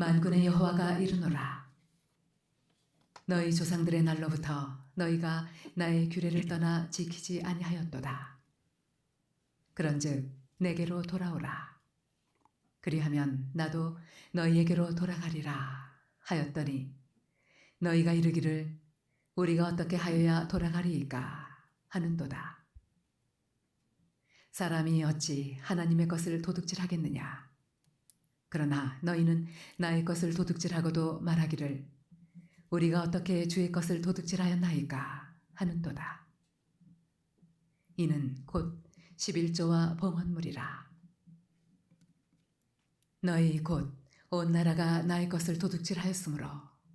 만군의 여호와가 이르노라. 너희 조상들의 날로부터 너희가 나의 규례를 떠나 지키지 아니하였도다. 그런즉 내게로 돌아오라. 그리하면 나도 너희에게로 돌아가리라 하였더니 너희가 이르기를 우리가 어떻게 하여야 돌아가리이까 하는도다. 사람이 어찌 하나님의 것을 도둑질하겠느냐. 그러나 너희는 나의 것을 도둑질하고도 말하기를 우리가 어떻게 주의 것을 도둑질하였나이까 하는도다. 이는 곧 11조와 봉헌물이라. 너희 곧 온 나라가 나의 것을 도둑질하였으므로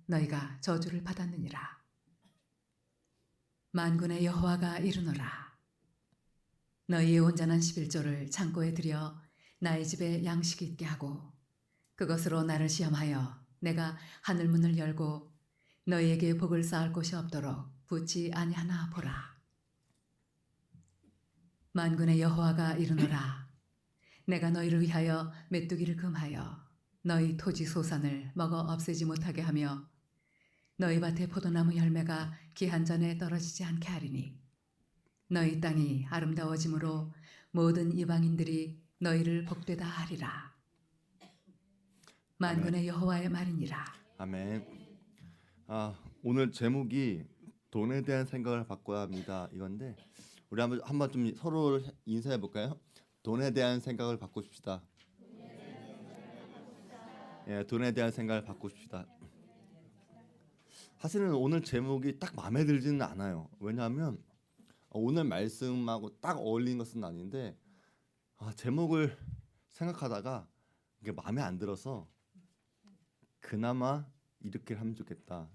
너희가 저주를 받았느니라. 만군의 여호와가 이르노라. 너희의 온전한 11조를 창고에 들여 나의 집에 양식이 있게 하고 그것으로 나를 시험하여 내가 하늘 문을 열고 너희에게 복을 쌓을 곳이 없도록 붙지 아니하나 보라. 만군의 여호와가 이르노라. 내가 너희를 위하여 메뚜기를 금하여 너희 토지 소산을 먹어 없애지 못하게 하며 너희 밭의 포도나무 열매가 기한 전에 떨어지지 않게 하리니 너희 땅이 아름다워짐으로 모든 이방인들이 너희를 복되다 하리라. 만군의 여호와의 말이니라. 아멘. 오늘 제목이 돈에 대한 생각을 바꿔야 합니다. 이건데 우리 한번 좀 서로 인사해 볼까요? 돈에 대한 생각을 바꾸십시다. 예, 돈에 대한 생각을 바꾸십시다. 사실은 오늘 제목이 딱 마음에 들지는 않아요. 왜냐하면 오늘 말씀하고 딱 어울리는 것은 아닌데 제목을 생각하다가 이게 마음에 안 들어서 그나마 이렇게 하면 좋겠다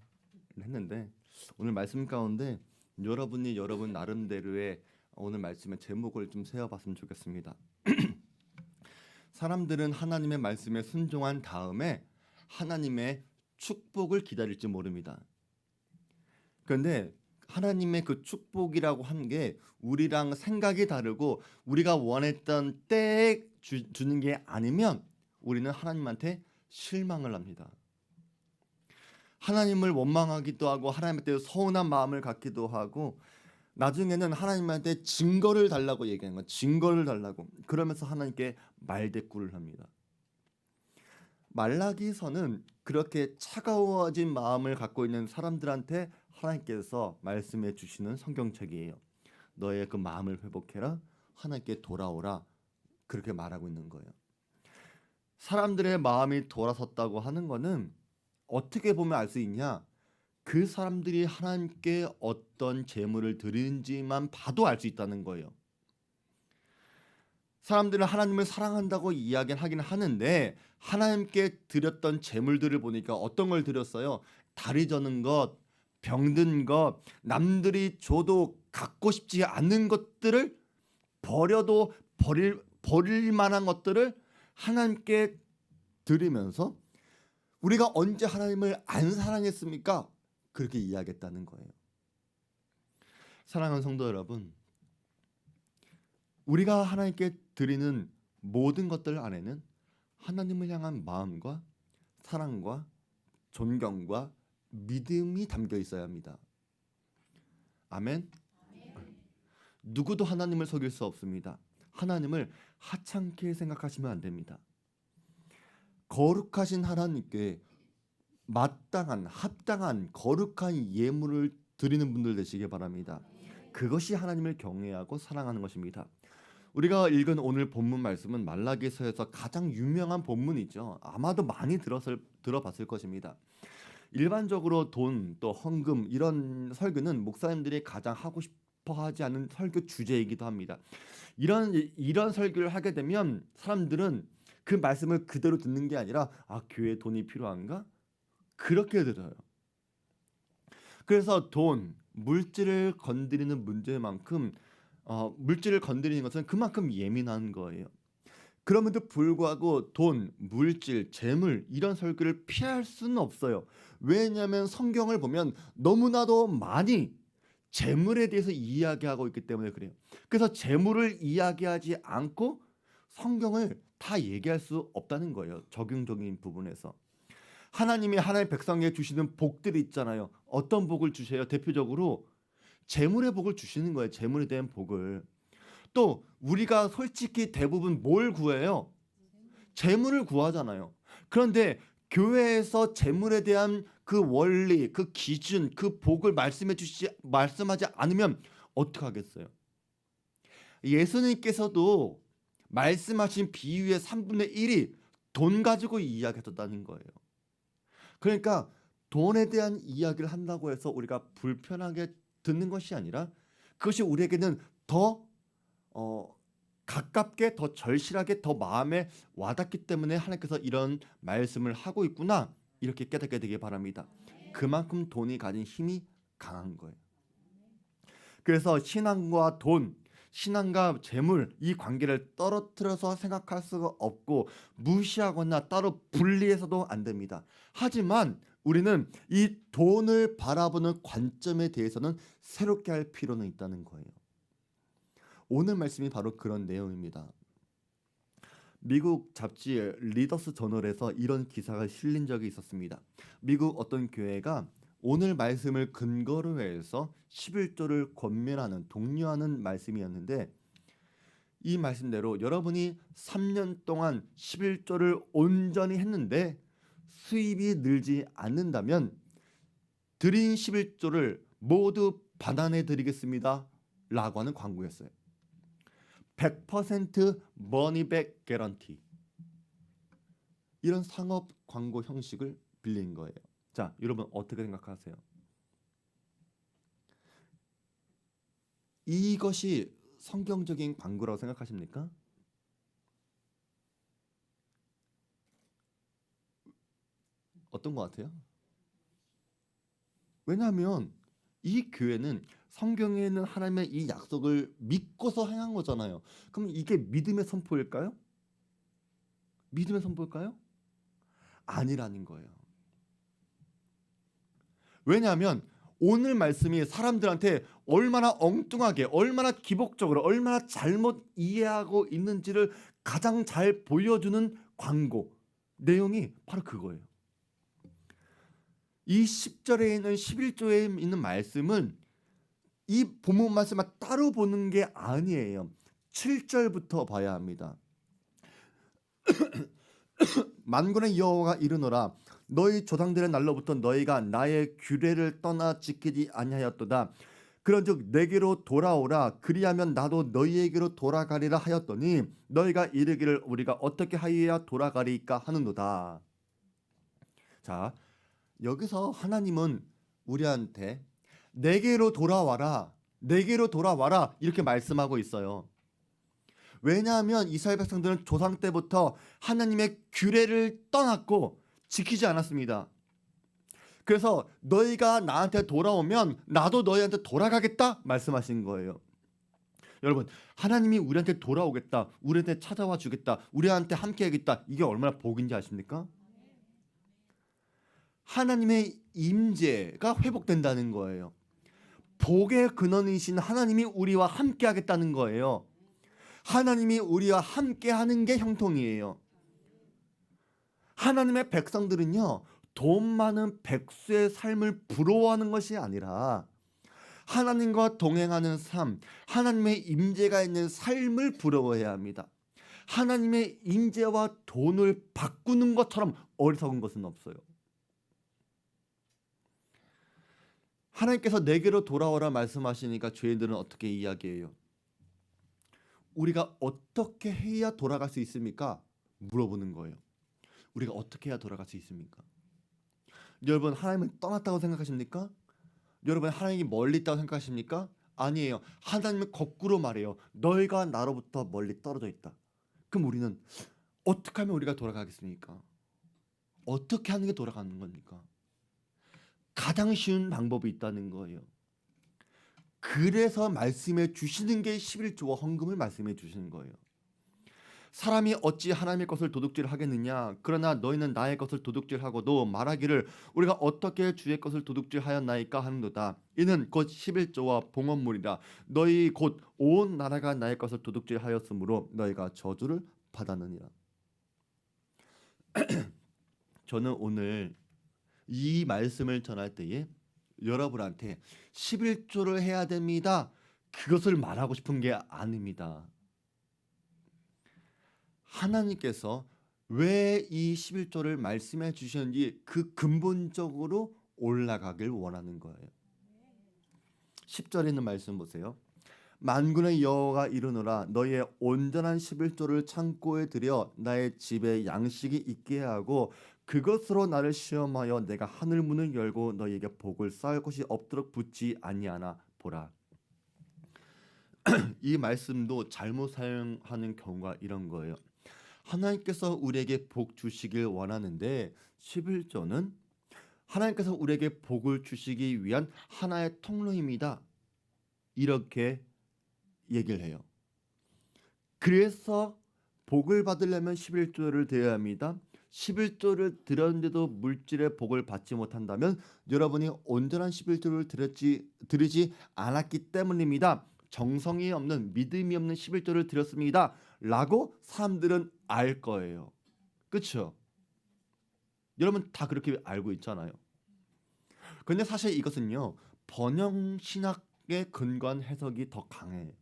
했는데 오늘 말씀 가운데 여러분 나름대로의 오늘 말씀의 제목을 좀 세워봤으면 좋겠습니다. 사람들은 하나님의 말씀에 순종한 다음에 하나님의 축복을 기다릴지 모릅니다. 그런데 하나님의 그 축복이라고 한 게 우리랑 생각이 다르고 우리가 원했던 때에 주는 게 아니면 우리는 하나님한테 실망을 합니다. 하나님을 원망하기도 하고 하나님한테 서운한 마음을 갖기도 하고 나중에는 하나님한테 증거를 달라고 얘기하는 거예요. 증거를 달라고. 그러면서 하나님께 말대꾸를 합니다. 말라기서는 그렇게 차가워진 마음을 갖고 있는 사람들한테 하나님께서 말씀해 주시는 성경책이에요. 너의 그 마음을 회복해라. 하나님께 돌아오라. 그렇게 말하고 있는 거예요. 사람들의 마음이 돌아섰다고 하는 거는 어떻게 보면 알 수 있냐? 그 사람들이 하나님께 어떤 제물을 드리는지만 봐도 알 수 있다는 거예요. 사람들은 하나님을 사랑한다고 이야기하긴 하는데 하나님께 드렸던 제물들을 보니까 어떤 걸 드렸어요? 다리 저는 것, 병든 것, 남들이 줘도 갖고 싶지 않은 것들을 버려도 버릴 만한 것들을 하나님께 드리면서 우리가 언제 하나님을 안 사랑했습니까? 그렇게 이야기했다는 거예요. 사랑하는 성도 여러분, 우리가 하나님께 드리는 모든 것들 안에는 하나님을 향한 마음과 사랑과 존경과 믿음이 담겨 있어야 합니다. 아멘. 누구도 하나님을 속일 수 없습니다. 하나님을 하찮게 생각하시면 안 됩니다. 거룩하신 하나님께 마땅한 합당한 거룩한 예물을 드리는 분들 되시길 바랍니다. 그것이 하나님을 경외하고 사랑하는 것입니다. 우리가 읽은 오늘 본문 말씀은 말라기서에서 가장 유명한 본문이죠. 아마도 많이 들어봤을 것입니다. 일반적으로 돈 또 헌금 이런 설교는 목사님들이 가장 하고 싶어하지 않은 설교 주제이기도 합니다. 이런 설교를 하게 되면 사람들은 그 말씀을 그대로 듣는 게 아니라 교회에 돈이 필요한가? 그렇게 들어요. 그래서 돈, 물질을 건드리는 문제만큼 물질을 건드리는 것은 그만큼 예민한 거예요. 그럼에도 불구하고 돈, 물질, 재물 이런 설교를 피할 수는 없어요. 왜냐하면 성경을 보면 너무나도 많이 재물에 대해서 이야기하고 있기 때문에 그래요. 그래서 재물을 이야기하지 않고 성경을 다 얘기할 수 없다는 거예요. 적용적인 부분에서. 하나님이 하나님의 백성에게 주시는 복들이 있잖아요. 어떤 복을 주세요? 대표적으로 재물의 복을 주시는 거예요. 재물에 대한 복을. 또 우리가 솔직히 대부분 뭘 구해요? 재물을 구하잖아요. 그런데 교회에서 재물에 대한 그 원리, 그 기준, 그 복을 말씀하지 않으면 어떻게 하겠어요? 예수님께서도 말씀하신 비유의 3분의 1이 돈 가지고 이야기하셨다는 거예요. 그러니까 돈에 대한 이야기를 한다고 해서 우리가 불편하게 듣는 것이 아니라 그것이 우리에게는 더 가깝게, 더 절실하게, 더 마음에 와닿기 때문에 하나님께서 이런 말씀을 하고 있구나, 이렇게 깨닫게 되길 바랍니다. 그만큼 돈이 가진 힘이 강한 거예요. 그래서 신앙과 돈, 신앙과 재물, 이 관계를 떨어뜨려서 생각할 수가 없고 무시하거나 따로 분리해서도 안 됩니다. 하지만 우리는 이 돈을 바라보는 관점에 대해서는 새롭게 할 필요는 있다는 거예요. 오늘 말씀이 바로 그런 내용입니다. 미국 잡지 리더스 저널에서 이런 기사가 실린 적이 있었습니다. 미국 어떤 교회가 오늘 말씀을 근거로 해서 11조를 권면하는, 독려하는 말씀이었는데, 이 말씀대로 여러분이 3년 동안 11조를 온전히 했는데 수입이 늘지 않는다면 드린 11조를 모두 반환해 드리겠습니다 라고 하는 광고였어요. 100% 머니백 개런티, 이런 상업 광고 형식을 빌린 거예요. 자, 여러분 어떻게 생각하세요? 이것이 성경적인 광고라고 생각하십니까? 어떤 것 같아요? 왜냐하면 이 교회는 성경에 있는 하나님의 이 약속을 믿고서 행한 거잖아요. 그럼 이게 믿음의 선포일까요? 믿음의 선포일까요? 아니라는 거예요. 왜냐하면 오늘 말씀이 사람들한테 얼마나 엉뚱하게, 얼마나 기복적으로, 얼마나 잘못 이해하고 있는지를 가장 잘 보여주는 광고, 내용이 바로 그거예요. 이 10절에 있는 11조에 있는 말씀은 이 본문 말씀만 따로 보는 게 아니에요. 7절부터 봐야 합니다. 만군의 여호와가 이르노라, 너희 조상들의 날로부터 너희가 나의 규례를 떠나 지키지 아니하였도다. 그런즉 내게로 돌아오라, 그리하면 나도 너희에게로 돌아가리라 하였더니 너희가 이르기를 우리가 어떻게 하여야 돌아가리까 하는도다. 자, 여기서 하나님은 우리한테 내게로 돌아와라, 내게로 돌아와라 이렇게 말씀하고 있어요. 왜냐하면 이스라엘 백성들은 조상 때부터 하나님의 규례를 떠났고 지키지 않았습니다. 그래서 너희가 나한테 돌아오면 나도 너희한테 돌아가겠다 말씀하신 거예요. 여러분, 하나님이 우리한테 돌아오겠다, 우리한테 찾아와 주겠다, 우리한테 함께 하겠다, 이게 얼마나 복인지 아십니까? 하나님의 임재가 회복된다는 거예요. 복의 근원이신 하나님이 우리와 함께 하겠다는 거예요. 하나님이 우리와 함께 하는 게 형통이에요. 하나님의 백성들은요, 돈 많은 백수의 삶을 부러워하는 것이 아니라 하나님과 동행하는 삶, 하나님의 임재가 있는 삶을 부러워해야 합니다. 하나님의 임재와 돈을 바꾸는 것처럼 어리석은 것은 없어요. 하나님께서 내게로 돌아오라 말씀하시니까 죄인들은 어떻게 이야기해요? 우리가 어떻게 해야 돌아갈 수 있습니까? 물어보는 거예요. 우리가 어떻게 해야 돌아갈 수 있습니까? 여러분, 하나님은 떠났다고 생각하십니까? 여러분, 하나님이 멀리 있다고 생각하십니까? 아니에요. 하나님은 거꾸로 말해요. 너희가 나로부터 멀리 떨어져 있다. 그럼 우리는 어떻게 하면 우리가 돌아가겠습니까? 어떻게 하는 게 돌아가는 겁니까? 가장 쉬운 방법이 있다는 거예요. 그래서 말씀해 주시는 게 11조와 헌금을 말씀해 주시는 거예요. 사람이 어찌 하나님의 것을 도둑질하겠느냐? 그러나 너희는 나의 것을 도둑질하고도 말하기를 우리가 어떻게 주의 것을 도둑질하였나이까 하는도다. 이는 곧 11조와 봉헌물이라. 너희 곧 온 나라가 나의 것을 도둑질하였으므로 너희가 저주를 받았느니라. 저는 오늘 이 말씀을 전할 때에 여러분한테 11조를 해야 됩니다. 그것을 말하고 싶은 게 아닙니다. 하나님께서 왜 이 11조를 말씀해 주셨는지 그 근본적으로 올라가길 원하는 거예요. 10절에 있는 말씀 보세요. 만군의 여호와가 이르노라 너희의 온전한 11조를 창고에 들여 나의 집에 양식이 있게 하고 그것으로 나를 시험하여 내가 하늘 문을 열고 너희에게 복을 쌓을 것이 없도록 붙지 아니하나 보라. 이 말씀도 잘못 사용하는 경우가 이런 거예요. 하나님께서 우리에게 복 주시길 원하는데 11조는 하나님께서 우리에게 복을 주시기 위한 하나의 통로입니다. 이렇게 얘기를 해요. 그래서 복을 받으려면 11조를 드려야 합니다. 11조를 드렸는데도 물질의 복을 받지 못한다면 여러분이 온전한 11조를 드리지 않았기 때문입니다. 정성이 없는 믿음이 없는 11조를 드렸습니다. 라고 사람들은 알 거예요. 그렇죠? 여러분 다 그렇게 알고 있잖아요. 근데 사실 이것은요. 번영신학에 근거한 해석이 더 강해요.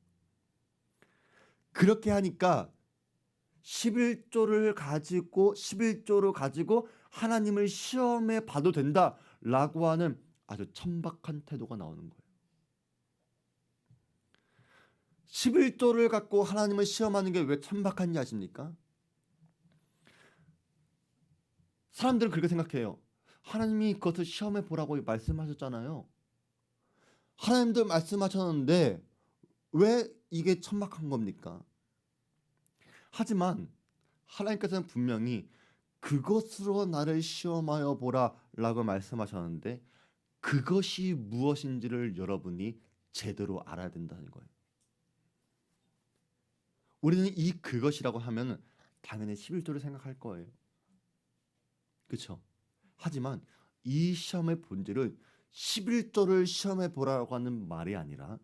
그렇게 하니까 11조를 가지고 하나님을 시험해 봐도 된다라고 하는 아주 천박한 태도가 나오는 거예요. 11조를 갖고 하나님을 시험하는 게 왜 천박한지 아십니까? 사람들은 그렇게 생각해요. 하나님이 그것을 시험해 보라고 말씀하셨잖아요. 하나님도 말씀하셨는데 왜 이게 천박한 겁니까? 하지만 하나님께서는 분명히 그것으로 나를 시험하여 보라 라고 말씀하셨는데 그것이 무엇인지를 여러분이 제대로 알아야 된다는 거예요. 우리는 이 그것이라고 하면 당연히 11조를 생각할 거예요. 그렇죠? 하지만 이 시험의 본질은 11조를 시험해 보라고 하는 말이 아니라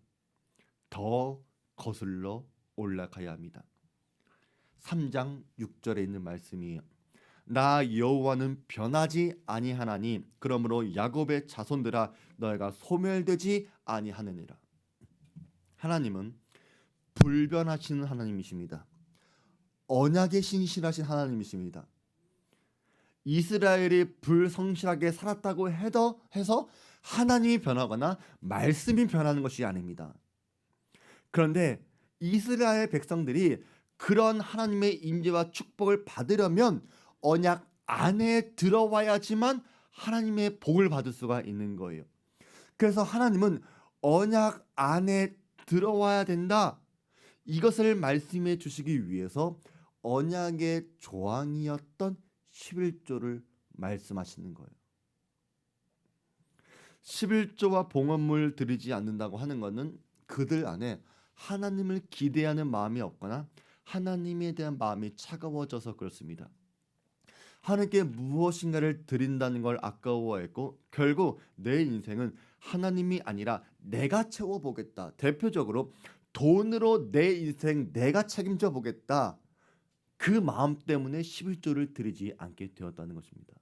더 거슬러 올라가야 합니다. 3장 6절에 있는 말씀이에요. 나 여호와는 변하지 아니하나니 그러므로 야곱의 자손들아 너희가 소멸되지 아니하느니라. 하나님은 불변하시는 하나님이십니다. 언약에 신실하신 하나님이십니다. 이스라엘이 불성실하게 살았다고 해서 하나님이 변하거나 말씀이 변하는 것이 아닙니다. 그런데 이스라엘 백성들이 그런 하나님의 임재와 축복을 받으려면 언약 안에 들어와야지만 하나님의 복을 받을 수가 있는 거예요. 그래서 하나님은 언약 안에 들어와야 된다. 이것을 말씀해 주시기 위해서 언약의 조항이었던 11조를 말씀하시는 거예요. 11조와 봉헌물 드리지 않는다고 하는 것은 그들 안에 하나님을 기대하는 마음이 없거나 하나님에 대한 마음이 차가워져서 그렇습니다. 하나님께 무엇인가를 드린다는 걸 아까워했고 결국 내 인생은 하나님이 아니라 내가 채워보겠다. 대표적으로 돈으로 내 인생 내가 책임져 보겠다. 그 마음 때문에 11조를 드리지 않게 되었다는 것입니다.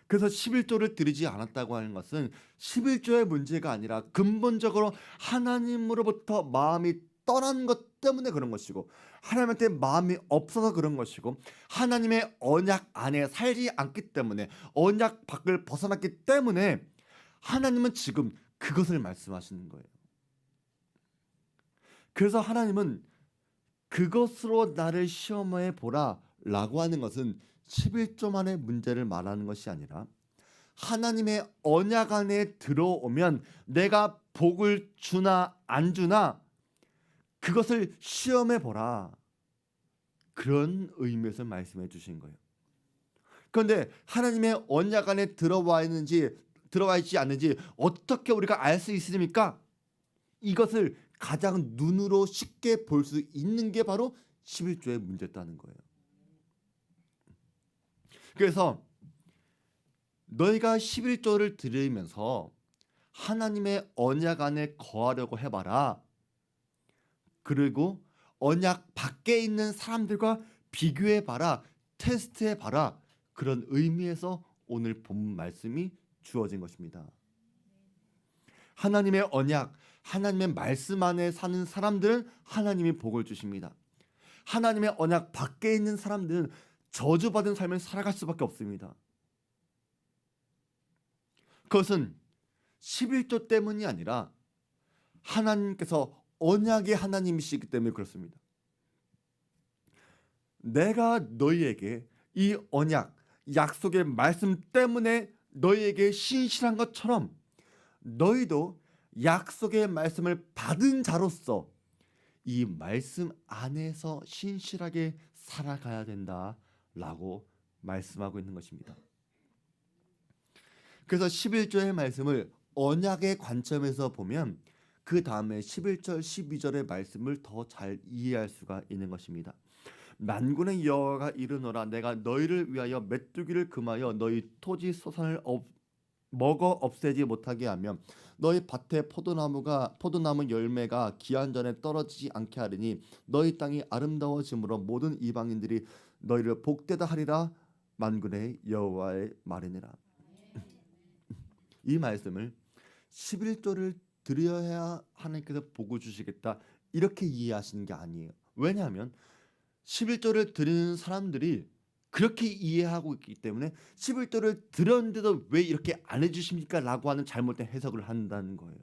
그래서 11조를 드리지 않았다고 하는 것은 11조의 문제가 아니라 근본적으로 하나님으로부터 마음이 떠난 것 때문에 그런 것이고 하나님한테 마음이 없어서 그런 것이고 하나님의 언약 안에 살지 않기 때문에 언약 밖을 벗어났기 때문에 하나님은 지금 그것을 말씀하시는 거예요. 그래서 하나님은 그것으로 나를 시험해 보라 라고 하는 것은 11조만의 문제를 말하는 것이 아니라 하나님의 언약 안에 들어오면 내가 복을 주나 안 주나 그것을 시험해 보라. 그런 의미에서 말씀해 주신 거예요. 그런데 하나님의 언약 안에 들어와 있지 않는지 어떻게 우리가 알 수 있습니까? 이것을 가장 눈으로 쉽게 볼 수 있는 게 바로 11조의 문제였다는 거예요. 그래서 너희가 11조를 드리면서 하나님의 언약 안에 거하려고 해봐라. 그리고 언약 밖에 있는 사람들과 비교해봐라. 테스트해봐라. 그런 의미에서 오늘 본 말씀이 주어진 것입니다. 하나님의 언약, 하나님의 말씀 안에 사는 사람들은 하나님이 복을 주십니다. 하나님의 언약 밖에 있는 사람들은 저주받은 삶을 살아갈 수밖에 없습니다. 그것은 11조 때문이 아니라 하나님께서 언약의 하나님이시기 때문에 그렇습니다. 내가 너희에게 이 언약, 약속의 말씀 때문에 너희에게 신실한 것처럼 너희도 약속의 말씀을 받은 자로서 이 말씀 안에서 신실하게 살아가야 된다라고 말씀하고 있는 것입니다. 그래서 11조의 말씀을 언약의 관점에서 보면 그 다음에 11절, 12절의 말씀을 더 잘 이해할 수가 있는 것입니다. 만군의 여호와가 이르노라 내가 너희를 위하여 메뚜기를 금하여 너희 토지 소산을 먹어 없애지 못하게 하며 너희 밭에 포도나무 열매가 기한 전에 떨어지지 않게 하리니 너희 땅이 아름다워짐으로 모든 이방인들이 너희를 복되다 하리라 만군의 여호와의 말이니라. 이 말씀을 11조를 드려야 하나님께서 복을 주시겠다 이렇게 이해하시는 게 아니에요. 왜냐하면 11조를 드리는 사람들이 그렇게 이해하고 있기 때문에 11조를 드렸는데도 왜 이렇게 안 해주십니까? 라고 하는 잘못된 해석을 한다는 거예요.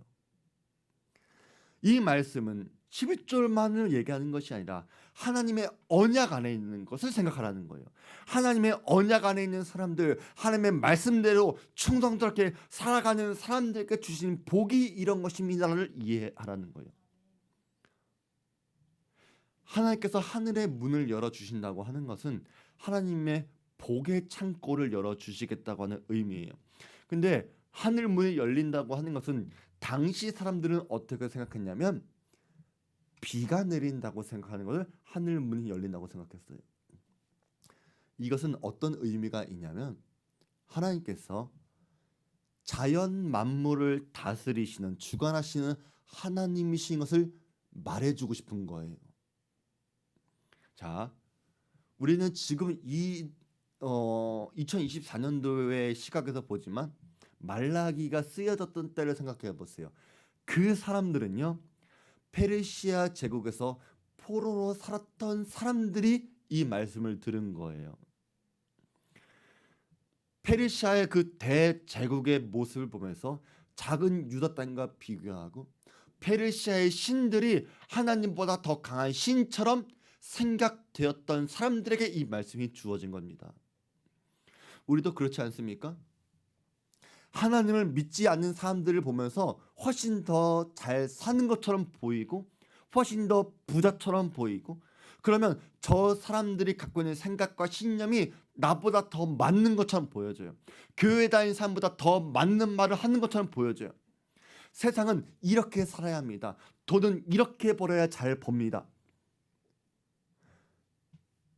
이 말씀은 11조만을 얘기하는 것이 아니라 하나님의 언약 안에 있는 것을 생각하라는 거예요. 하나님의 언약 안에 있는 사람들, 하나님의 말씀대로 충성스럽게 살아가는 사람들에게 주신 복이 이런 것입니다를 이해하라는 거예요. 하나님께서 하늘의 문을 열어주신다고 하는 것은 하나님의 복의 창고를 열어주시겠다고 하는 의미예요. 근데 하늘 문이 열린다고 하는 것은 당시 사람들은 어떻게 생각했냐면 비가 내린다고 생각하는 것을 하늘 문이 열린다고 생각했어요. 이것은 어떤 의미가 있냐면 하나님께서 자연 만물을 다스리시는 주관하시는 하나님이신 것을 말해주고 싶은 거예요. 자, 우리는 지금 2024년도의 시각에서 보지만 말라기가 쓰여졌던 때를 생각해 보세요. 그 사람들은요, 페르시아 제국에서 포로로 살았던 사람들이 이 말씀을 들은 거예요. 페르시아의 그 대제국의 모습을 보면서 작은 유다 땅과 비교하고 페르시아의 신들이 하나님보다 더 강한 신처럼 생각되었던 사람들에게 이 말씀이 주어진 겁니다. 우리도 그렇지 않습니까? 하나님을 믿지 않는 사람들을 보면서 훨씬 더 잘 사는 것처럼 보이고 훨씬 더 부자처럼 보이고 그러면 저 사람들이 갖고 있는 생각과 신념이 나보다 더 맞는 것처럼 보여져요. 교회 다니는 사람보다 더 맞는 말을 하는 것처럼 보여져요. 세상은 이렇게 살아야 합니다. 돈은 이렇게 벌어야 잘 법니다.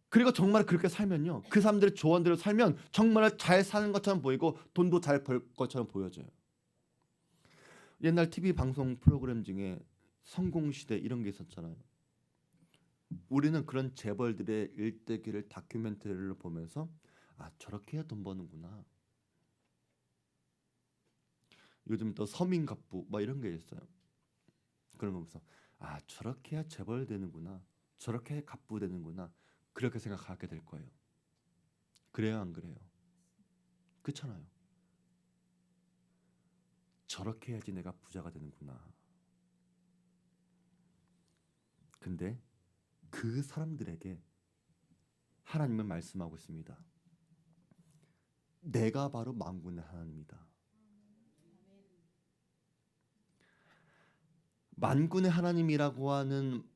그리고 정말 그렇게 살면요, 그 사람들의 조언대로 살면 정말 잘 사는 것처럼 보이고 돈도 잘 벌 것처럼 보여져요. 옛날 TV 방송 프로그램 중에 성공시대 이런 게 있었잖아요. 우리는 그런 재벌들의 일대기를 다큐멘터리를 보면서 아, 저렇게 해야 돈 버는구나. 요즘 또 서민갑부 뭐 이런 게 있어요. 그런 거 보면서 아, 저렇게 해야 재벌 되는구나, 저렇게 해야 갑부 되는구나, 그렇게 생각하게 될 거예요. 그래요, 안 그래요? 그렇잖아요. 저렇게 해야지 내가 부자가 되는구나. 근데 그 사람들에게 하나님은 말씀하고 있습니다. 내가 바로 만군의 하나님이다. 만군의 하나님이라고 하는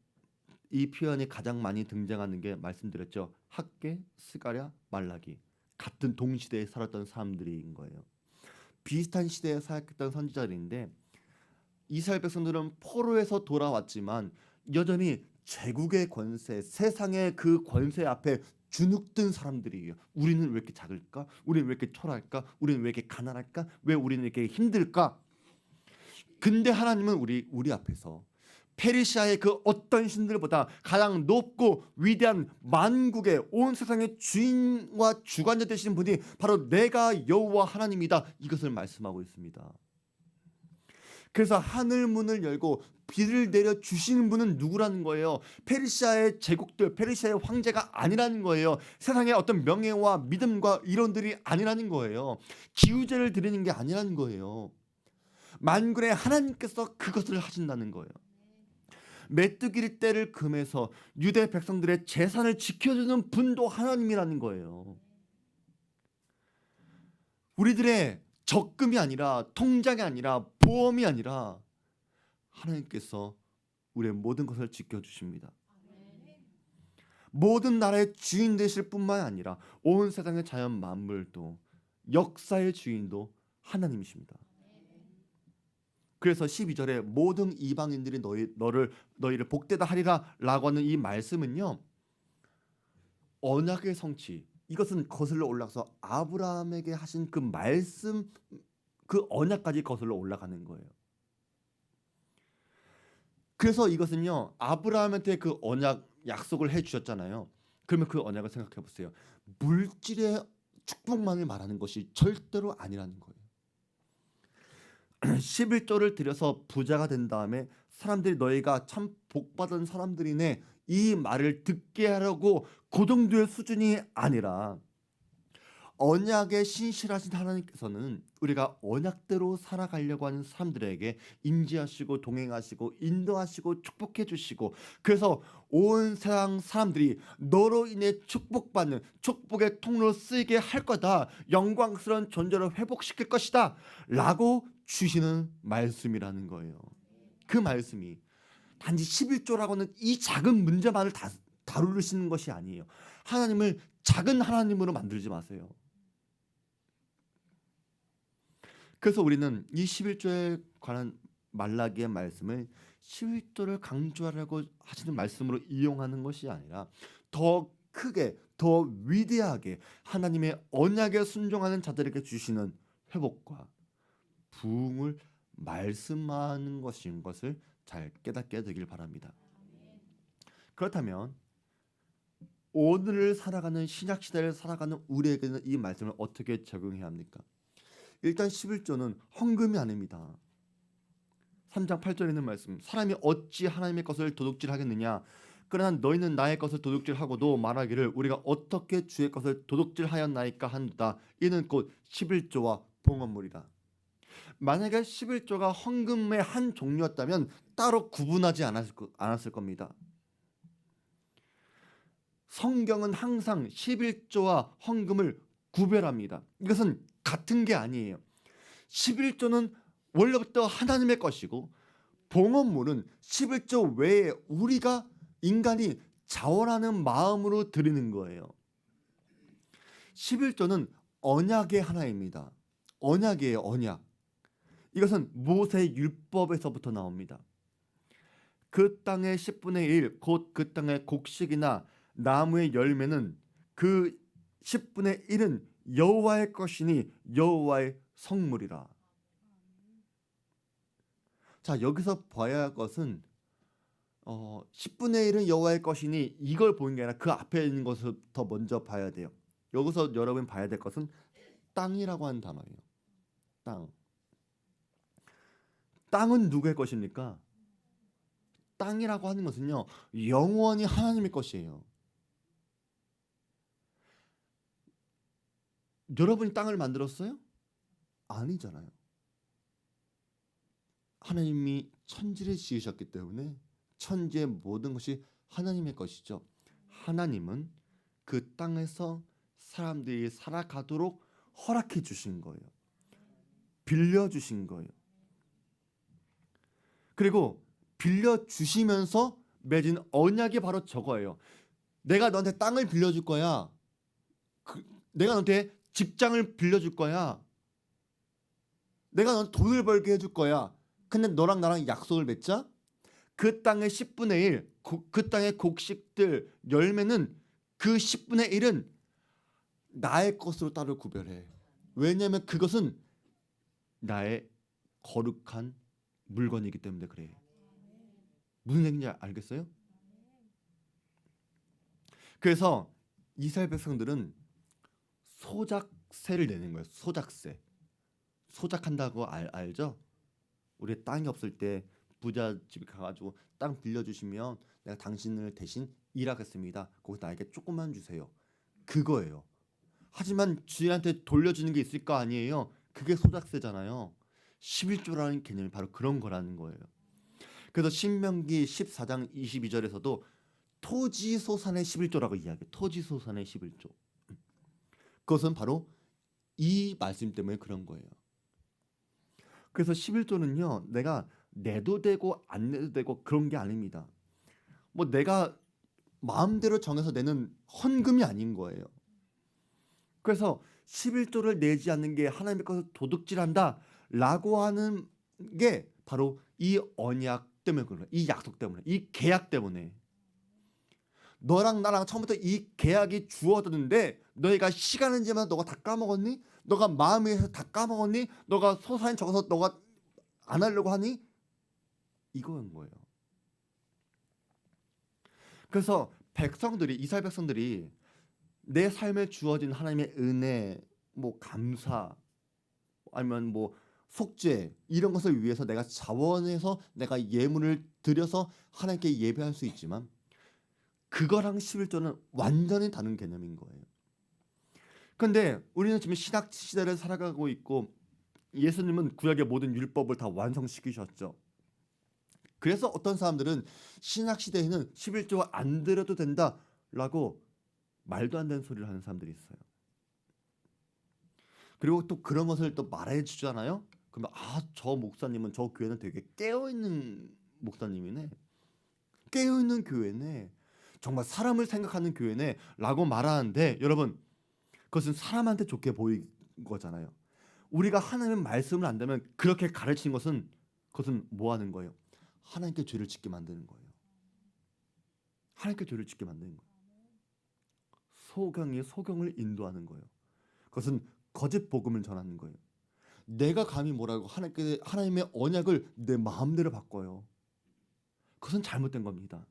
이 표현이 가장 많이 등장하는 게 말씀드렸죠. 학개, 스가랴, 말라기. 같은 동시대에 살았던 사람들인 거예요. 비슷한 시대에 살았던 선지자들인데 이스라엘 백성들은 포로에서 돌아왔지만 여전히 제국의 권세, 세상의 그 권세 앞에 주눅든 사람들이에요. 우리는 왜 이렇게 작을까? 우리는 왜 이렇게 초라할까? 우리는 왜 이렇게 가난할까? 왜 우리는 이렇게 힘들까? 근데 하나님은 우리 앞에서 페르시아의 그 어떤 신들보다 가장 높고 위대한 만국의 온 세상의 주인과 주관자 되시는 분이 바로 내가 여호와 하나님이다. 이것을 말씀하고 있습니다. 그래서 하늘 문을 열고 비를 내려 주시는 분은 누구라는 거예요? 페르시아의 제국들, 페르시아의 황제가 아니라는 거예요. 세상의 어떤 명예와 믿음과 이론들이 아니라는 거예요. 기우제를 드리는 게 아니라는 거예요. 만군의 하나님께서 그것을 하신다는 거예요. 메뚜기 떼를 금해서 유대 백성들의 재산을 지켜주는 분도 하나님이라는 거예요. 우리들의 적금이 아니라, 통장이 아니라, 보험이 아니라 하나님께서 우리의 모든 것을 지켜주십니다. 모든 나라의 주인 되실 뿐만 아니라 온 세상의 자연 만물도, 역사의 주인도 하나님이십니다. 그래서 12절에 모든 이방인들이 너희를 복되다 하리라 라고 하는 이 말씀은요, 언약의 성취, 이것은 거슬러 올라가서 아브라함에게 하신 그 말씀, 그 언약까지 거슬러 올라가는 거예요. 그래서 이것은요, 아브라함한테 그 언약 약속을 해주셨잖아요. 그러면 그 언약을 생각해 보세요. 물질의 축복만을 말하는 것이 절대로 아니라는 거예요. 11조를 들여서 부자가 된 다음에 사람들이 너희가 참 복받은 사람들이네, 이 말을 듣게 하려고 고정될 수준이 아니라, 언약에 신실하신 하나님께서는 우리가 언약대로 살아가려고 하는 사람들에게 임재하시고 동행하시고 인도하시고 축복해 주시고, 그래서 온 세상 사람들이 너로 인해 축복받는 축복의 통로로 쓰이게 할 거다, 영광스러운 존재로 회복시킬 것이다 라고 주시는 말씀이라는 거예요. 그 말씀이 단지 11조라고는 이 작은 문제만을 다루시는 것이 아니에요. 하나님을 작은 하나님으로 만들지 마세요. 그래서 우리는 이 11조에 관한 말라기의 말씀을 11조를 강조하려고 하시는 말씀으로 이용하는 것이 아니라 더 크게, 더 위대하게 하나님의 언약에 순종하는 자들에게 주시는 회복과 부흥을 말씀하는 것인 것을 잘 깨닫게 되길 바랍니다. 그렇다면 오늘을 살아가는, 신약 시대를 살아가는 우리에게는 이 말씀을 어떻게 적용해야 합니까? 일단 11조는 헌금이 아닙니다. 3장 8절에 있는 말씀, 사람이 어찌 하나님의 것을 도둑질하겠느냐, 그러나 너희는 나의 것을 도둑질하고도 말하기를 우리가 어떻게 주의 것을 도둑질하였나이까 한다. 이는 곧 11조와 봉헌물이다. 만약에 11조가 헌금의 한 종류였다면 따로 구분하지 않았을 겁니다. 성경은 항상 11조와 헌금을 구별합니다. 이것은 같은 게 아니에요. 11조는 원래부터 하나님의 것이고, 봉헌물은 11조 외에 우리가 인간이 자원하는 마음으로 드리는 거예요. 11조는 언약의 하나입니다. 언약이에요, 언약. 이것은 모세의 율법에서부터 나옵니다. 그 땅의 10분의 1, 곧 그 땅의 곡식이나 나무의 열매는 그 10분의 1은 여호와의 것이니 여호와의 성물이라. 자, 여기서 봐야 할 것은 10분의 1은 여호와의 것이니 이걸 보는 게 아니라 그 앞에 있는 것부터 먼저 봐야 돼요. 여기서 여러분 봐야 될 것은 땅이라고 하는 단어예요. 땅. 땅은 누구의 것입니까? 땅이라고 하는 것은요, 영원히 하나님의 것이에요. 여러분이 땅을 만들었어요? 아니잖아요. 하나님이 천지를 지으셨기 때문에 천지의 모든 것이 하나님의 것이죠. 하나님은 그 땅에서 사람들이 살아가도록 허락해 주신 거예요. 빌려주신 거예요. 그리고 빌려주시면서 맺은 언약이 바로 저거예요. 내가 너한테 땅을 빌려줄 거야. 내가 너한테 직장을 빌려줄 거야. 내가 너한테 돈을 벌게 해줄 거야. 근데 너랑 나랑 약속을 맺자. 그 땅의 10분의 1, 그 땅의 곡식들, 열매는 그 10분의 1은 나의 것으로 따로 구별해. 왜냐하면 그것은 나의 거룩한 물건이기 때문에 그래. 무슨 얘기인지 알겠어요? 그래서 이스라엘 백성들은 소작세를 내는 거예요. 소작세. 소작한다고 알죠? 우리 땅이 없을 때 부자 집에 가가지고 땅 빌려주시면 내가 당신을 대신 일하겠습니다. 거기서 나에게 조금만 주세요. 그거예요. 하지만 주인한테 돌려주는 게 있을 거 아니에요. 그게 소작세잖아요. 11조라는 개념이 바로 그런 거라는 거예요. 그래서 신명기 14장 22절에서도 토지소산의 11조라고 이야기해요. 토지소산의 11조. 그것은 바로 이 말씀 때문에 그런 거예요. 그래서 11조는요. 내가 내도 되고 안 내도 되고 그런 게 아닙니다. 뭐 내가 마음대로 정해서 내는 헌금이 아닌 거예요. 그래서 11조를 내지 않는 게 하나님의 것을 도둑질한다 라고 하는 게 바로 이 언약 때문에 그래요. 이 약속 때문에, 이 계약 때문에. 너랑 나랑 처음부터 이 계약이 주어졌는데 너희가 시간은 지만 너가 다 까먹었니? 너가 마음에 해서 다 까먹었니? 너가 소사인 적어서 너가 안 하려고 하니? 이거인 거예요. 그래서 백성들이, 이스라엘 백성들이 내 삶에 주어진 하나님의 은혜, 뭐 감사, 아니면 뭐 속죄 이런 것을 위해서 내가 자원해서 내가 예물을 드려서 하나님께 예배할 수 있지만 그거랑 11조는 완전히 다른 개념인 거예요. 그런데 우리는 지금 신약 시대를 살아가고 있고 예수님은 구약의 모든 율법을 다 완성시키셨죠. 그래서 어떤 사람들은 신약 시대에는 11조 안 드려도 된다라고 말도 안 되는 소리를 하는 사람들이 있어요. 그리고 또 그런 것을 또 말해 주잖아요. 그러면 저 목사님은 저 교회는 되게 깨어있는 목사님이네. 깨어있는 교회네. 정말 사람을 생각하는 교회네 라고 말하는데 여러분 그것은 사람한테 좋게 보이는 거잖아요. 우리가 하나님의 말씀을 안다면 그렇게 가르치는 것은 그것은 뭐 하는 거예요? 하나님께 죄를 짓게 만드는 거예요. 하나님께 죄를 짓게 만드는 거예요. 소경을 인도하는 거예요. 그것은 거짓 복음을 전하는 거예요. 내가 감히 뭐라고 하나님의 언약을 내 마음대로 바꿔요. 그것은 잘못된 겁니다.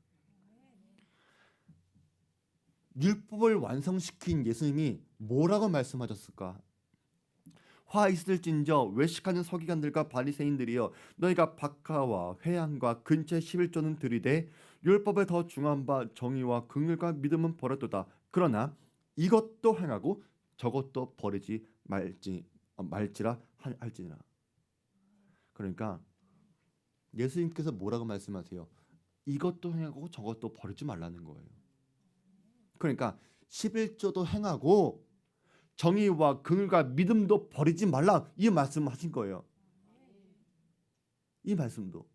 율법을 완성시킨 예수님이 뭐라고 말씀하셨을까? 화 있을진저 외식하는 서기관들과 바리새인들이여 너희가 박하와 회향과 근처의 11조는 들이되 율법에 더 중한 바 정의와 긍휼과 믿음은 버렸도다. 그러나 이것도 행하고 저것도 버리지 말지라 할지니라. 그러니까 예수님께서 뭐라고 말씀하세요? 이것도 행하고 저것도 버리지 말라는 거예요. 그러니까 11조도 행하고 정의와 긍휼과 믿음도 버리지 말라 이 말씀을 하신 거예요. 이 말씀도.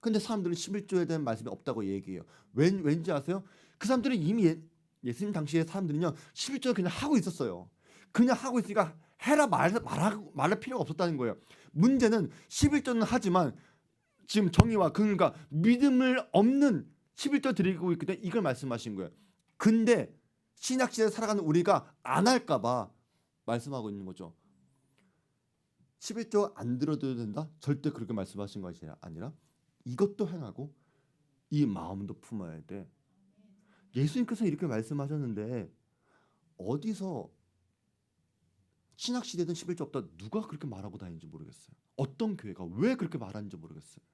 근데 사람들은 11조에 대한 말씀이 없다고 얘기해요. 왠지 아세요? 그 사람들은 이미 예수님 당시에 사람들은요 11조를 그냥 하고 있었어요. 그냥 하고 있으니까 해라 말할 필요가 없었다는 거예요. 문제는 11조는 하지만 지금 정의와 긍휼과 믿음을 없는 11조 드리고 있기 때문에 이걸 말씀하신 거예요. 근데 신약시대에 살아가는 우리가 안 할까 봐 말씀하고 있는 거죠. 11조 안 들어도 된다? 절대 그렇게 말씀하신 것이 아니라 이것도 행하고 이 마음도 품어야 돼. 예수님께서 이렇게 말씀하셨는데 어디서 신약시대든 11조 없다 누가 그렇게 말하고 다니는지 모르겠어요. 어떤 교회가 왜 그렇게 말하는지 모르겠어요.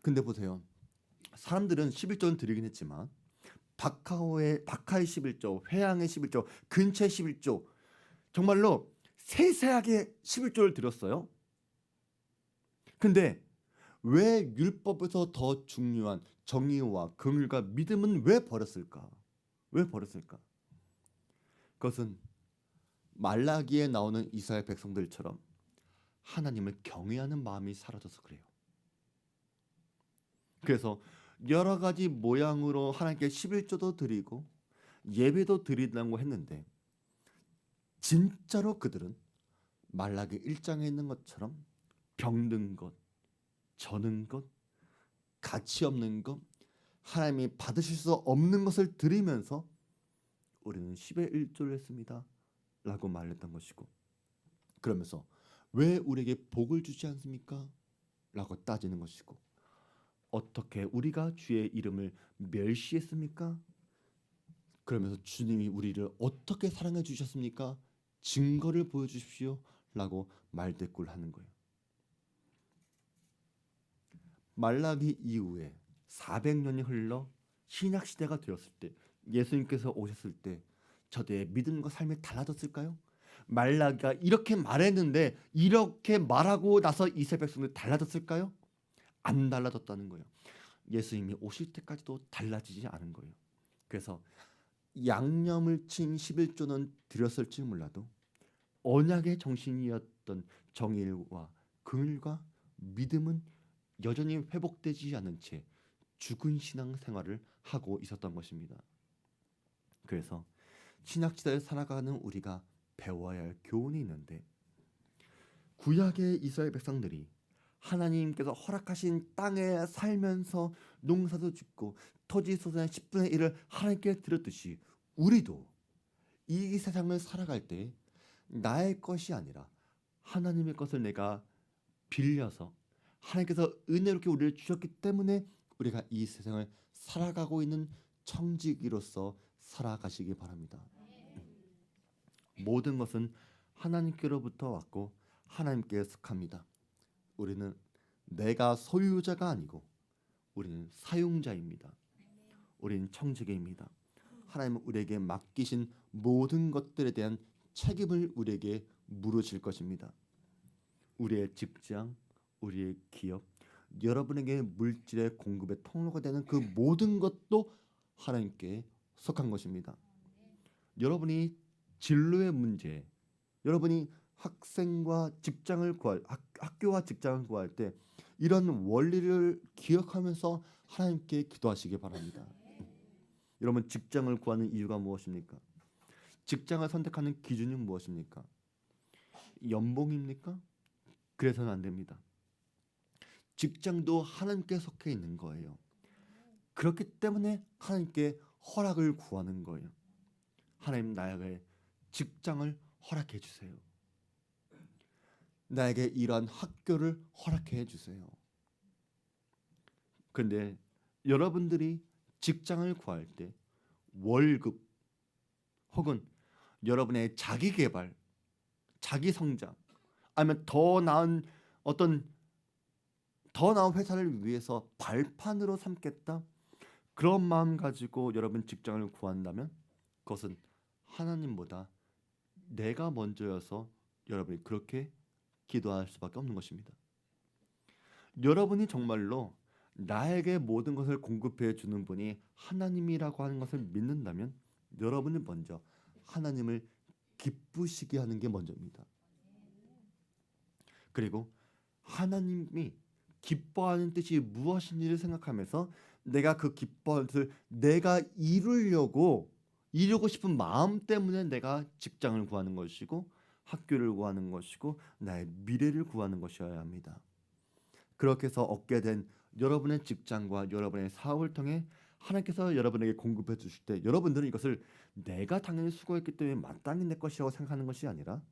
근데 보세요. 사람들은 11조는 드리긴 했지만 박하의 11조, 회향의 11조, 근처의 11조 정말로 세세하게 11조를 드렸어요. 근데 왜 율법에서 더 중요한 정의와 긍휼과 믿음은 왜 버렸을까? 왜 버렸을까? 그것은 말라기에 나오는 이스라엘 백성들처럼 하나님을 경외하는 마음이 사라져서 그래요. 그래서 여러 가지 모양으로 하나님께 11조도 드리고 예배도 드린다고 했는데 진짜로 그들은 말라기 1장에 있는 것처럼 병든 것, 저는 것, 가치 없는 것, 하나님이 받으실 수 없는 것을 드리면서 우리는 10의 1조를 했습니다 라고 말했던 것이고 그러면서 왜 우리에게 복을 주지 않습니까? 라고 따지는 것이고 어떻게 우리가 주의 이름을 멸시했습니까? 그러면서 주님이 우리를 어떻게 사랑해 주셨습니까? 증거를 보여주십시오 라고 말대꾸를 하는 거예요. 말라기 이후에 400년이 흘러 신약시대가 되었을 때, 예수님께서 오셨을 때 저들의 믿음과 삶이 달라졌을까요? 말라기가 이렇게 말했는데 이렇게 말하고 나서 이스라엘 백성들이 달라졌을까요? 안 달라졌다는 거예요. 예수님이 오실 때까지도 달라지지 않은 거예요. 그래서 양념을 친 11조는 드렸을지 몰라도 언약의 정신이었던 정의와 긍휼과 믿음은 여전히 회복되지 않은 채 죽은 신앙 생활을 하고 있었던 것입니다. 그래서 신약시대를 살아가는 우리가 배워야 할 교훈이 있는데, 구약의 이스라엘 백성들이 하나님께서 허락하신 땅에 살면서 농사도 짓고 토지소산의 10분의 1을 하나님께 드렸듯이 우리도 이 세상을 살아갈 때 나의 것이 아니라 하나님의 것을 내가 빌려서 하나님께서 은혜롭게 우리를 주셨기 때문에 우리가 이 세상을 살아가고 있는 청지기로서 살아가시기 바랍니다. 모든 것은 하나님께로부터 왔고 하나님께 속합니다. 우리는 내가 소유자가 아니고 우리는 사용자입니다. 우리는 청지기입니다. 하나님은 우리에게 맡기신 모든 것들에 대한 책임을 우리에게 물으실 것입니다. 우리의 직장, 우리의 기업, 여러분에게 물질의 공급의 통로가 되는 그 모든 것도 하나님께 속한 것입니다. 여러분이 진로의 문제, 여러분이 학교와 직장을 구할 때 이런 원리를 기억하면서 하나님께 기도하시기 바랍니다. 여러분, 직장을 구하는 이유가 무엇입니까? 직장을 선택하는 기준이 무엇입니까? 연봉입니까? 그래서는 안 됩니다. 직장도 하나님께 속해 있는 거예요. 그렇기 때문에 하나님께 허락을 구하는 거예요. 하나님, 나에게 직장을 허락해 주세요. 나에게 이러한 학교를 허락해 주세요. 그런데 여러분들이 직장을 구할 때 월급 혹은 여러분의 자기 개발, 자기 성장, 아니면 더 나은 회사를 위해서 발판으로 삼겠다, 그런 마음 가지고 여러분 직장을 구한다면 그것은 하나님보다 내가 먼저여서 여러분이 그렇게 기도할 수밖에 없는 것입니다. 여러분이 정말로 나에게 모든 것을 공급해 주는 분이 하나님이라고 하는 것을 믿는다면 여러분이 먼저 하나님을 기쁘시게 하는 게 먼저입니다. 그리고 하나님이 기뻐하는 뜻이 무엇인지를 생각하면서 내가 그 기뻐하는 뜻을 내가 이루고 싶은 마음 때문에 내가 직장을 구하는 것이고 학교를 구하는 것이고 나의 미래를 구하는 것이어야 합니다. 그렇게 해서 얻게 된 여러분의 직장과 여러분의 사업을 통해 하나님께서 여러분에게 공급해 주실 때 여러분들은 이것을 내가 당연히 수고했기 때문에 마땅히 내 것이라고 생각하는 것이 아니라,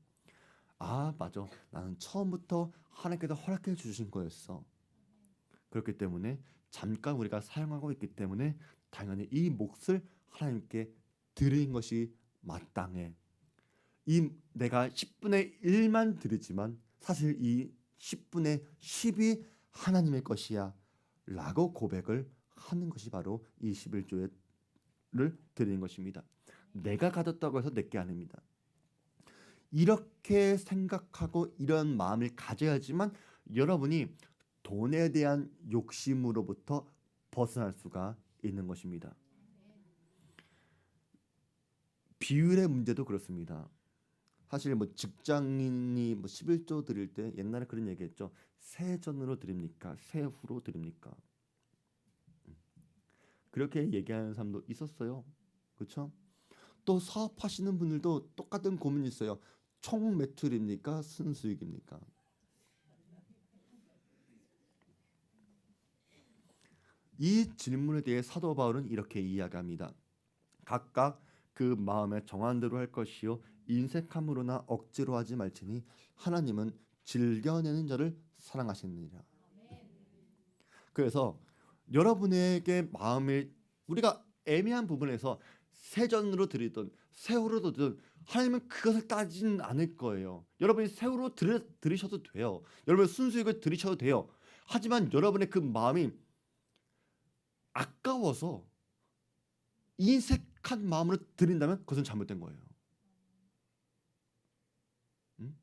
아 맞아, 나는 처음부터 하나님께서 허락해 주신 거였어. 그렇기 때문에 잠깐 우리가 사용하고 있기 때문에 당연히 이 몫을 하나님께 드린 것이 마땅해. 이 내가 10분의 1만 드리지만 사실 이 10분의 10이 하나님의 것이야 라고 고백을 하는 것이 바로 이 11조를 드리는 것입니다. 내가 가졌다고 해서 내게 아닙니다. 이렇게 생각하고 이런 마음을 가져야지만 여러분이 돈에 대한 욕심으로부터 벗어날 수가 있는 것입니다. 비율의 문제도 그렇습니다. 사실 직장인이 11조 드릴 때 옛날에 그런 얘기했죠. 세전으로 드립니까? 세후로 드립니까? 그렇게 얘기하는 사람도 있었어요. 그렇죠? 또 사업하시는 분들도 똑같은 고민이 있어요. 총 매출입니까? 순수익입니까? 이 질문에 대해 사도 바울은 이렇게 이야기합니다. 각각 그 마음에 정한 대로 할 것이요 인색함으로나 억지로 하지 말지니 하나님은 즐겨내는 자를 사랑하시느니라. 그래서 여러분에게 마음을 우리가 애매한 부분에서 세전으로 드리든 세후로 드리든 하나님은 그것을 따지는 않을 거예요. 여러분이 세후로 드리셔도 돼요. 여러분 순수익을 드리셔도 돼요. 하지만 여러분의 그 마음이 아까워서 인색한 마음으로 드린다면 그것은 잘못된 거예요. 음?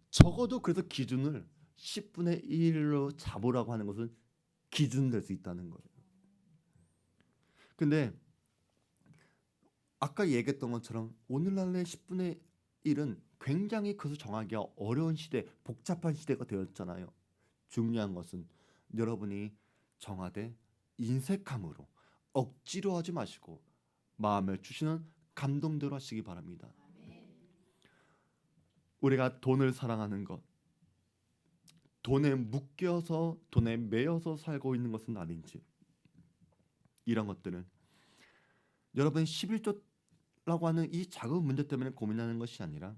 적어도 그래서 기준을 10분의 1로 잡으라고 하는 것은 기준 될 수 있다는 거예요. 근데 아까 얘기했던 것처럼 오늘날의 10분의 1은 굉장히 그것을 정하기가 어려운 시대, 복잡한 시대가 되었잖아요. 중요한 것은 여러분이 정하되 인색함으로 억지로 하지 마시고 마음을 주시는 감동대로 하시기 바랍니다. 우리가 돈을 사랑하는 것, 돈에 묶여서 돈에 매여서 살고 있는 것은 아닌지, 이런 것들은 여러분 11조라고 하는 이 작은 문제 때문에 고민하는 것이 아니라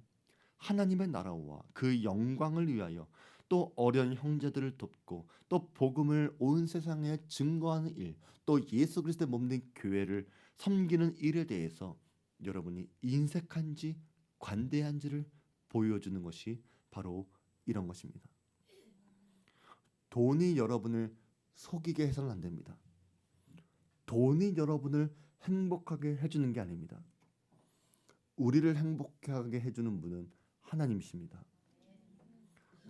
하나님의 나라와 그 영광을 위하여 또 어려운 형제들을 돕고 또 복음을 온 세상에 증거하는 일, 또 예수 그리스도의 몸된 교회를 섬기는 일에 대해서 여러분이 인색한지 관대한지를 보여주는 것이 바로 이런 것입니다. 돈이 여러분을 속이게 해서는 안 됩니다. 돈이 여러분을 행복하게 해주는 게 아닙니다. 우리를 행복하게 해주는 분은 하나님이십니다.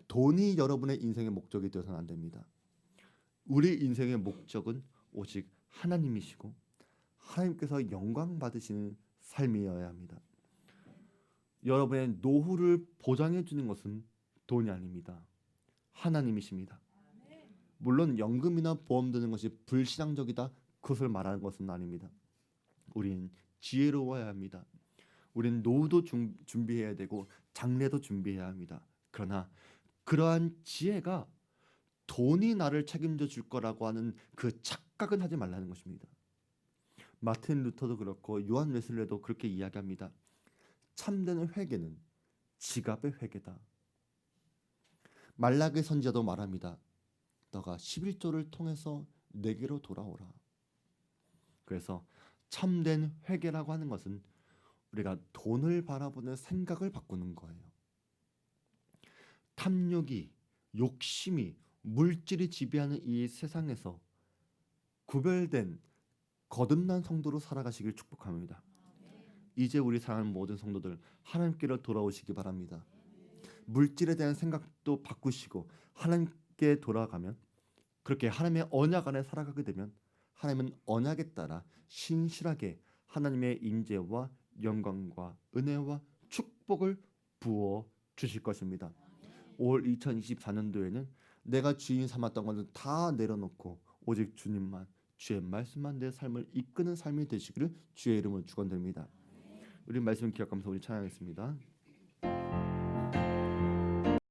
돈이 여러분의 인생의 목적이 되어서는 안 됩니다. 우리 인생의 목적은 오직 하나님이시고 하나님께서 영광 받으시는 삶이어야 합니다. 여러분의 노후를 보장해 주는 것은 돈이 아닙니다. 하나님이십니다. 물론 연금이나 보험 드는 것이 불신앙적이다, 그것을 말하는 것은 아닙니다. 우리는 지혜로워야 합니다. 우리는 노후도 준비해야 되고 장래도 준비해야 합니다. 그러나 그러한 지혜가 돈이 나를 책임져 줄 거라고 하는 그 착각은 하지 말라는 것입니다. 마틴 루터도 그렇고 요한 웨슬레도 그렇게 이야기합니다. 참된 회개는 지갑의 회개다. 말라기 선지자도 말합니다. 너가 11조를 통해서 내게로 돌아오라. 그래서 참된 회개라고 하는 것은 우리가 돈을 바라보는 생각을 바꾸는 거예요. 탐욕이, 욕심이, 물질이 지배하는 이 세상에서 구별된 거듭난 성도로 살아가시길 축복합니다. 이제 우리 사랑하는 모든 성도들 하나님께로 돌아오시기 바랍니다. 물질에 대한 생각도 바꾸시고 하나님께 돌아가면, 그렇게 하나님의 언약 안에 살아가게 되면 하나님은 언약에 따라 신실하게 하나님의 인재와 영광과 은혜와 축복을 부어 주실 것입니다. 올 2024년도에는 내가 주인 삼았던 것은 다 내려놓고 오직 주님만, 주의 말씀만 내 삶을 이끄는 삶이 되시기를 주의 이름으로 축원드립니다. 우리 말씀 기억하면서 우리 찬양하겠습니다.